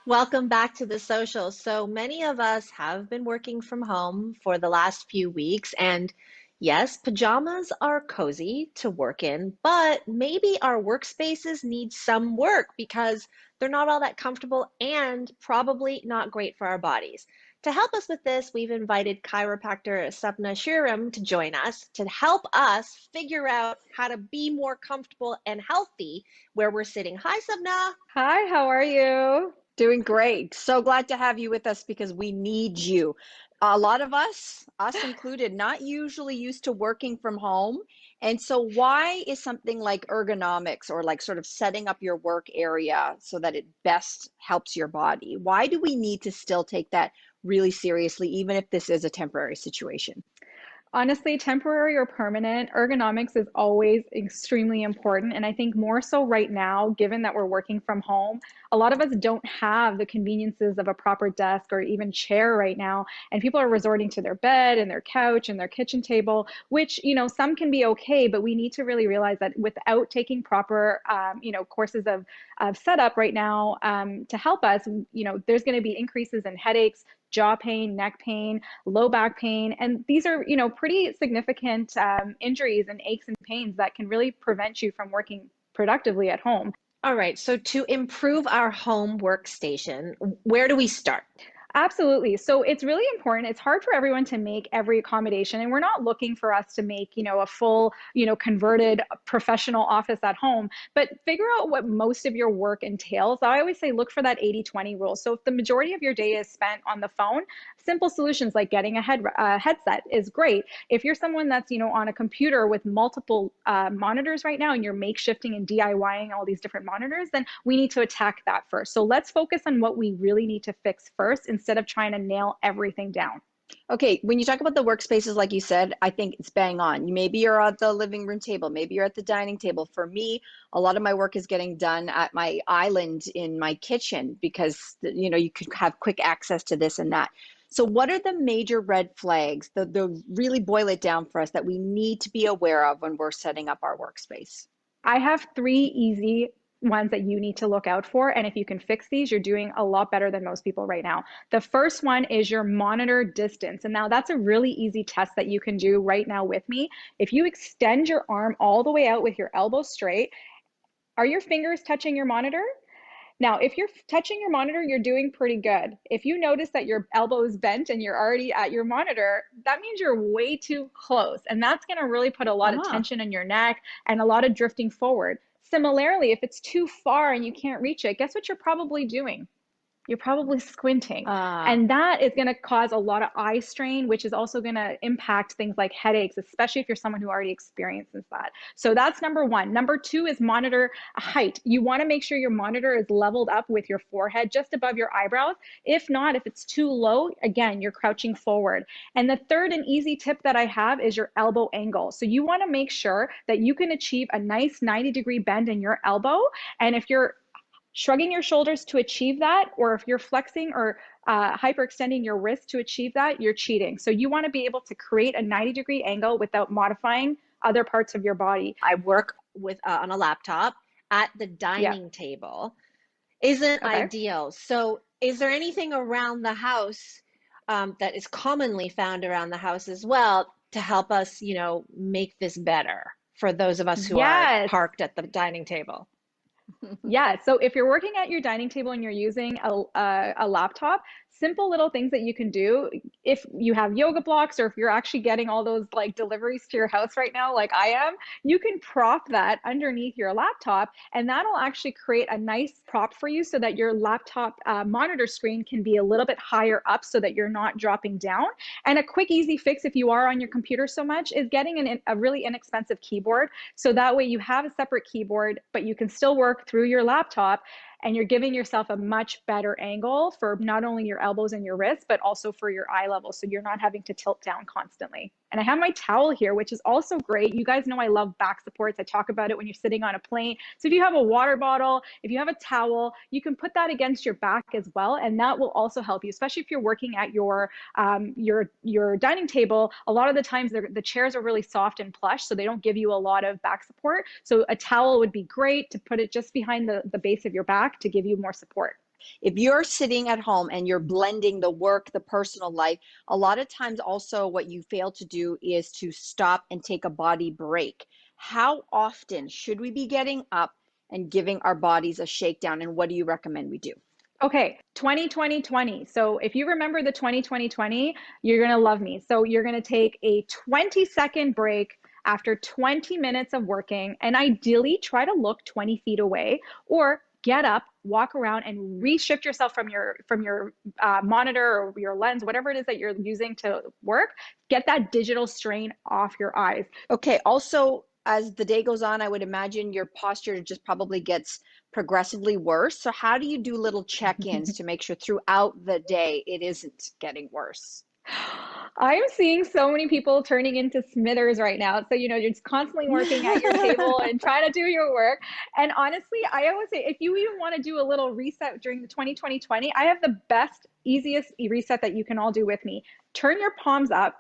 Welcome back to the social. So many of us have been working from home for the last few weeks, and yes, pajamas are cozy to work in, but maybe our workspaces need some work because they're not all that comfortable and probably not great for our bodies. To help us with this, we've invited chiropractor Sapna to join us to help us figure out how to be more comfortable and healthy where we're sitting. Hi, Sapna. Hi, how are you? Doing great. So glad to have you with us because we need you. A lot of us included, not usually used to working from home. And so why is something like ergonomics or like sort of setting up your work area so that it best helps your body? Why do we need to still take that really seriously, even if this is a temporary situation? Honestly, temporary or permanent, ergonomics is always extremely important. And I think more so right now, given that we're working from home, a lot of us don't have the conveniences of a proper desk or even chair right now. And people are resorting to their bed and their couch and their kitchen table, which, some can be okay, but we need to really realize that without taking proper, courses of setup right now to help us, there's going to be increases in headaches, jaw pain, neck pain, low back pain. And these are, pretty significant injuries and aches and pains that can really prevent you from working productively at home. All right, so to improve our home workstation, where do we start? Absolutely. So it's really important. It's hard for everyone to make every accommodation, and we're not looking for us to make, a full, converted professional office at home, but figure out what most of your work entails. I always say look for that 80-20 rule. So if the majority of your day is spent on the phone, simple solutions like getting a headset is great. If you're someone that's, on a computer with multiple monitors right now and you're makeshifting and DIYing all these different monitors, then we need to attack that first. So let's focus on what we really need to fix first instead of trying to nail everything down. Okay, when you talk about the workspaces, like you said, I think it's bang on. Maybe you're at the living room table, maybe you're at the dining table. For me, a lot of my work is getting done at my island in my kitchen because you could have quick access to this and that. So what are the major red flags, the really boil it down for us that we need to be aware of when we're setting up our workspace? I have three easy ones that you need to look out for. And if you can fix these, you're doing a lot better than most people right now. The first one is your monitor distance. And now that's a really easy test that you can do right now with me. If you extend your arm all the way out with your elbow straight, are your fingers touching your monitor? Now, if you're touching your monitor, you're doing pretty good. If you notice that your elbow is bent and you're already at your monitor, that means you're way too close. And that's going to really put a lot of Ah. tension in your neck and a lot of drifting forward. Similarly, if it's too far and you can't reach it, guess what you're probably doing? You're probably squinting. Ah. And that is going to cause a lot of eye strain, which is also going to impact things like headaches, especially if you're someone who already experiences that. So that's number one. Number two is monitor height. You want to make sure your monitor is leveled up with your forehead, just above your eyebrows. If not, if it's too low, again, you're crouching forward. And the third and easy tip that I have is your elbow angle. So you want to make sure that you can achieve a nice 90-degree bend in your elbow. And if you're shrugging your shoulders to achieve that, or if you're flexing or hyperextending your wrist to achieve that, you're cheating. So you want to be able to create a 90-degree angle without modifying other parts of your body. I work with on a laptop at the Yeah. dining table. Isn't Okay. ideal. So, is there anything around the house that is commonly found around the house as well to help us, make this better for those of us who are Yes. parked at the dining table? Yeah. So if you're working at your dining table and you're using a laptop, simple little things that you can do. If you have yoga blocks or if you're actually getting all those like deliveries to your house right now, like I am, you can prop that underneath your laptop and that'll actually create a nice prop for you so that your laptop monitor screen can be a little bit higher up so that you're not dropping down. And a quick, easy fix if you are on your computer so much is getting a really inexpensive keyboard. So that way you have a separate keyboard, but you can still work through your laptop and you're giving yourself a much better angle for not only your elbows and your wrists, but also for your eye level. So you're not having to tilt down constantly. And I have my towel here, which is also great. You guys know I love back supports. I talk about it when you're sitting on a plane. So if you have a water bottle, if you have a towel, you can put that against your back as well. And that will also help you, especially if you're working at your dining table. A lot of the times the chairs are really soft and plush, so they don't give you a lot of back support. So a towel would be great to put it just behind the base of your back to give you more support. If you're sitting at home and you're blending the work, the personal life, a lot of times also what you fail to do is to stop and take a body break. How often should we be getting up and giving our bodies a shakedown? And what do you recommend we do? Okay, 2020. So if you remember the 2020, you're going to love me. So you're going to take a 20-second break after 20 minutes of working, and ideally try to look 20 feet away, or get up, walk around, and reshift yourself from your monitor or your lens, whatever it is that you're using to work. Get that digital strain off your eyes. Okay, also, as the day goes on, I would imagine your posture just probably gets progressively worse. So how do you do little check-ins to make sure throughout the day it isn't getting worse? I'm seeing so many people turning into Smithers right now. So, you're just constantly working at your table and trying to do your work. And honestly, I always say, if you even want to do a little reset during the 2020, I have the best, easiest reset that you can all do with me. Turn your palms up,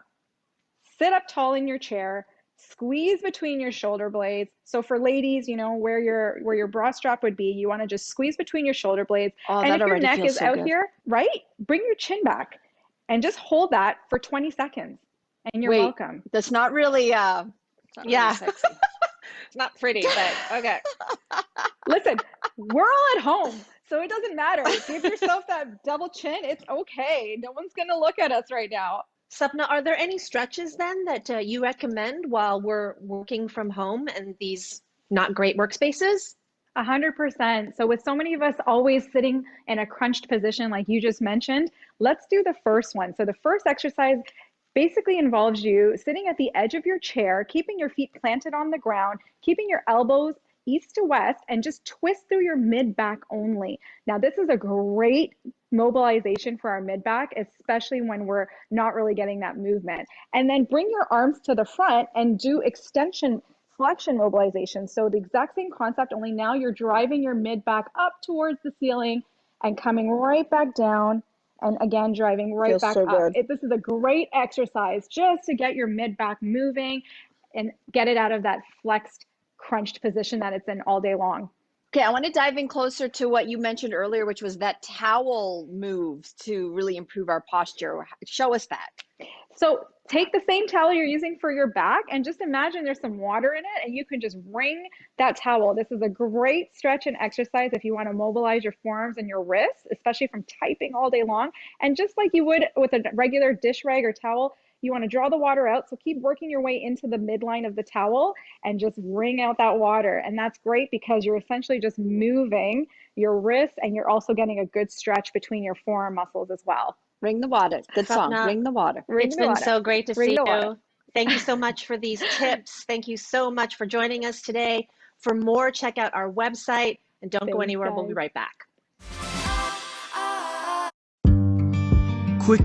sit up tall in your chair, squeeze between your shoulder blades. So for ladies, where your bra strap would be, you want to just squeeze between your shoulder blades. Oh, And that if your already neck feels is so out good. here, right, bring your chin back and just hold that for 20 seconds. And you're Wait, welcome. that's not really it's not really Yeah, sexy. it's not pretty, but okay. Listen, we're all at home, so it doesn't matter. Give yourself that double chin. It's okay. No one's going to look at us right now. Sapna, are there any stretches then that you recommend while we're working from home and these not great workspaces? 100%. So with so many of us always sitting in a crunched position, like you just mentioned, let's do the first one. So the first exercise basically involves you sitting at the edge of your chair, keeping your feet planted on the ground, keeping your elbows east to west, and just twist through your mid back only. Now, this is a great mobilization for our mid back, especially when we're not really getting that movement. And then bring your arms to the front and do extension flexion mobilization. So the exact same concept, only now you're driving your mid back up towards the ceiling and coming right back down. And again, driving right Feels back so up. good. This is a great exercise just to get your mid back moving and get it out of that flexed, crunched position that it's in all day long. Okay, I want to dive in closer to what you mentioned earlier, which was that towel moves to really improve our posture. Show us that. So take the same towel you're using for your back and just imagine there's some water in it, and you can just wring that towel. This is a great stretch and exercise if you want to mobilize your forearms and your wrists, especially from typing all day long. And just like you would with a regular dish rag or towel, you want to draw the water out. So keep working your way into the midline of the towel and just wring out that water. And that's great because you're essentially just moving your wrists, and you're also getting a good stretch between your forearm muscles as well. Ring the water. Good song. Sapna, Ring the water. Ring it's the been water. so great to Ring see the water. you. Thank you so much for these tips. Thank you so much for joining us today. For more, check out our website and don't go Thanks, anywhere. We'll be guys. right back. Quick